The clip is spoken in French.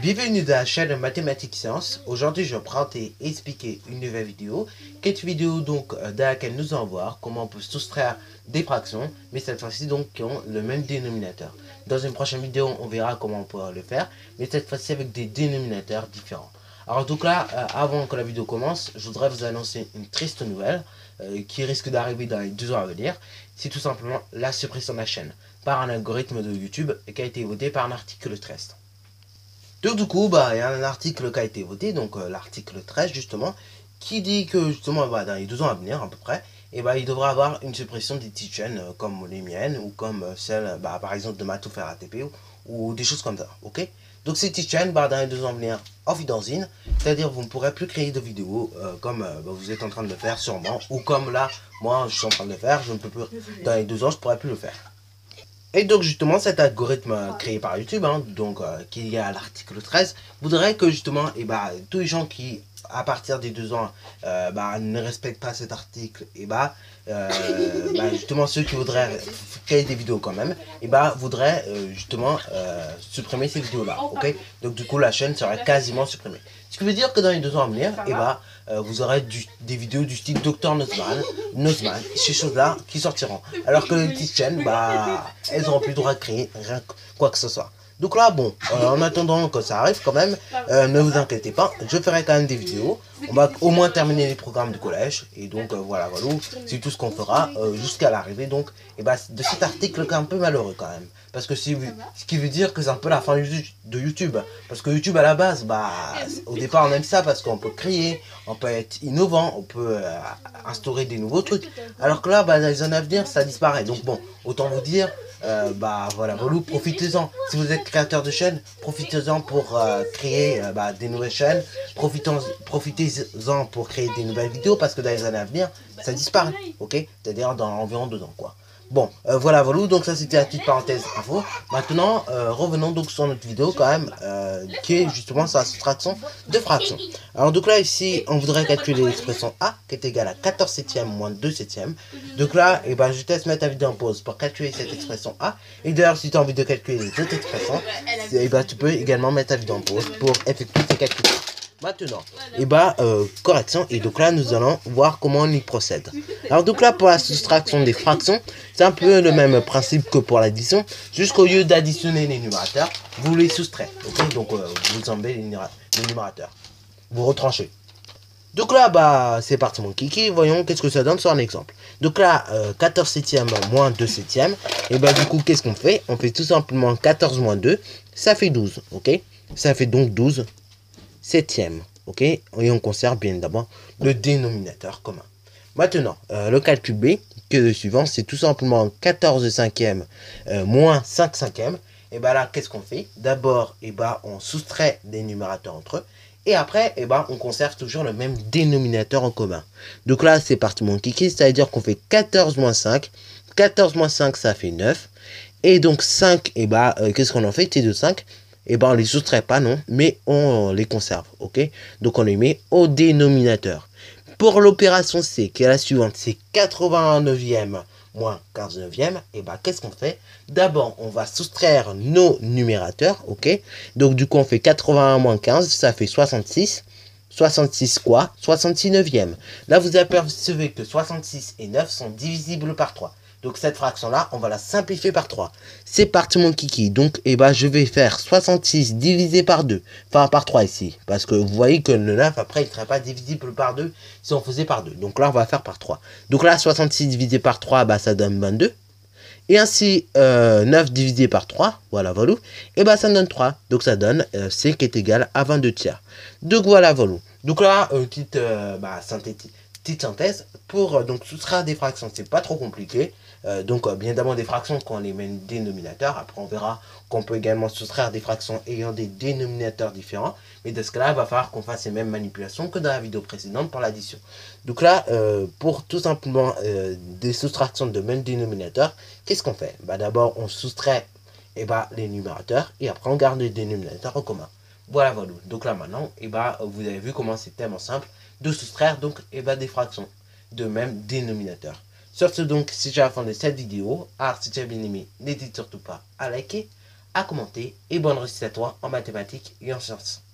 Bienvenue dans la chaîne Mathématiques Sciences. Aujourd'hui, je vais présenter et expliquer une nouvelle vidéo. Cette vidéo donc dans laquelle nous allons voir comment on peut soustraire des fractions, mais cette fois-ci donc qui ont le même dénominateur. Dans une prochaine vidéo, on verra comment on pourra le faire, mais cette fois-ci avec des dénominateurs différents. Alors donc là, avant que la vidéo commence, je voudrais vous annoncer une triste nouvelle qui risque d'arriver dans les 2 ans à venir. C'est tout simplement la suppression de la chaîne par un algorithme de YouTube qui a été voté par un article 13. Donc du coup, il y a un article qui a été voté, donc l'article 13 justement, qui dit que justement dans les 2 ans à venir à peu près, il devra avoir une suppression des petites chaînes comme les miennes ou comme celle par exemple de Matou Faire ATP ou des choses comme ça, ok. Donc ces petites chaînes dans les 2 ans à venir en vidéosine, c'est-à-dire vous ne pourrez plus créer de vidéos comme vous êtes en train de le faire sûrement, ou comme là, moi je suis en train de le faire, je ne peux plus, dans les 2 ans je ne pourrai plus le faire. Et donc justement cet algorithme créé par YouTube, qui est à l'article 13, voudrait que justement tous les gens qui à partir des 2 ans ne respectent pas cet article, justement ceux qui voudraient créer des vidéos quand même, voudraient justement supprimer ces vidéos là, ok. Donc du coup la chaîne serait quasiment supprimée. Ce qui veut dire que dans les 2 ans à venir, vous aurez des vidéos du style Dr Nozman, ces choses-là qui sortiront. Alors que les petites chaînes, elles n'auront plus le droit de créer rien, quoi que ce soit. Donc là, bon, en attendant que ça arrive quand même, ne vous inquiétez pas, je ferai quand même des vidéos. On va au moins terminer les programmes du collège. Et donc voilà, c'est tout ce qu'on fera jusqu'à l'arrivée donc de cet article qui est un peu malheureux quand même. Parce que ce qui veut dire que c'est un peu la fin de YouTube. Parce que YouTube à la base, au départ on aime ça parce qu'on peut créer, on peut être innovant, on peut instaurer des nouveaux trucs. Alors que là, dans les années à venir, ça disparaît. Donc bon, autant vous dire, profitez-en. Si vous êtes créateur de chaîne, profitez-en pour créer des nouvelles chaînes. Profitez-en pour créer des nouvelles vidéos parce que dans les années à venir, ça disparaît, ok. C'est-à-dire dans environ 2 ans, quoi. Bon, donc ça c'était la petite parenthèse info. Maintenant, revenons donc sur notre vidéo quand même, qui est justement sur la soustraction de fractions. Alors donc là ici, on voudrait calculer l'expression A, qui est égale à 14 septièmes moins 2 septièmes. Donc là, je te laisse mettre la vidéo en pause pour calculer cette expression A. Et d'ailleurs, si tu as envie de calculer les autres expressions, tu peux également mettre la vidéo en pause pour effectuer ces calculs. Maintenant, correction, et donc là nous allons voir comment on y procède. Alors donc là pour la soustraction des fractions, c'est un peu le même principe que pour l'addition, jusqu'au lieu d'additionner les numérateurs, vous les soustrayez, ok. Donc vous enlevez les numérateurs, vous retranchez. Donc là c'est parti mon kiki, voyons qu'est-ce que ça donne sur un exemple. Donc là 14 septièmes moins 2 septièmes, et du coup qu'est-ce qu'on fait? On fait tout simplement 14 moins 2, ça fait 12, ok. Ça fait donc 12 septième, ok, et on conserve bien d'abord le dénominateur commun. Maintenant, le calcul B, que le suivant, c'est tout simplement 14 cinquièmes moins 5 cinquièmes. Et là, qu'est-ce qu'on fait? D'abord, on soustrait des numérateurs entre eux, et après, on conserve toujours le même dénominateur en commun. Donc là, c'est parti mon kiki, c'est-à-dire qu'on fait 14 moins 5. 14 moins 5, ça fait 9. Et donc 5, qu'est-ce qu'on en fait? T de 5. On les soustrait pas, non, mais on les conserve, ok. Donc on les met au dénominateur. Pour l'opération C, qui est la suivante, c'est 81 neuvième moins 15 neuvième, qu'est-ce qu'on fait? D'abord, on va soustraire nos numérateurs, ok. Donc du coup, on fait 81 moins 15, ça fait 66. 66 quoi? 66 neuvième. Là, vous apercevez que 66 et 9 sont divisibles par 3. Donc cette fraction-là, on va la simplifier par 3. C'est parti mon kiki. Donc je vais faire 66 divisé par 2. Enfin par 3 ici. Parce que vous voyez que le 9, après, il ne serait pas divisible par 2 si on faisait par 2. Donc là, on va faire par 3. Donc là, 66 divisé par 3, ça donne 22. Et ainsi, 9 divisé par 3, voilà. Et ça donne 3. Donc ça donne C qui est égal à 22 tiers. Donc voilà. Donc là, petite synthèse pour soustraire des fractions, c'est pas trop compliqué. Bien évidemment des fractions qu'on les met dénominateur. Après on verra qu'on peut également soustraire des fractions ayant des dénominateurs différents. Mais dans ce cas là, il va falloir qu'on fasse les mêmes manipulations que dans la vidéo précédente pour l'addition. Donc là, pour tout simplement des soustractions de même dénominateur, qu'est-ce qu'on fait? D'abord on soustrait les numérateurs et après on garde les dénominateurs en commun. Voilà. Donc là maintenant, vous avez vu comment c'est tellement simple de soustraire des fractions de même dénominateur. Sur ce donc, c'est déjà la fin de cette vidéo. Alors si tu as bien aimé, n'hésite surtout pas à liker, à commenter et bonne réussite à toi en mathématiques et en sciences.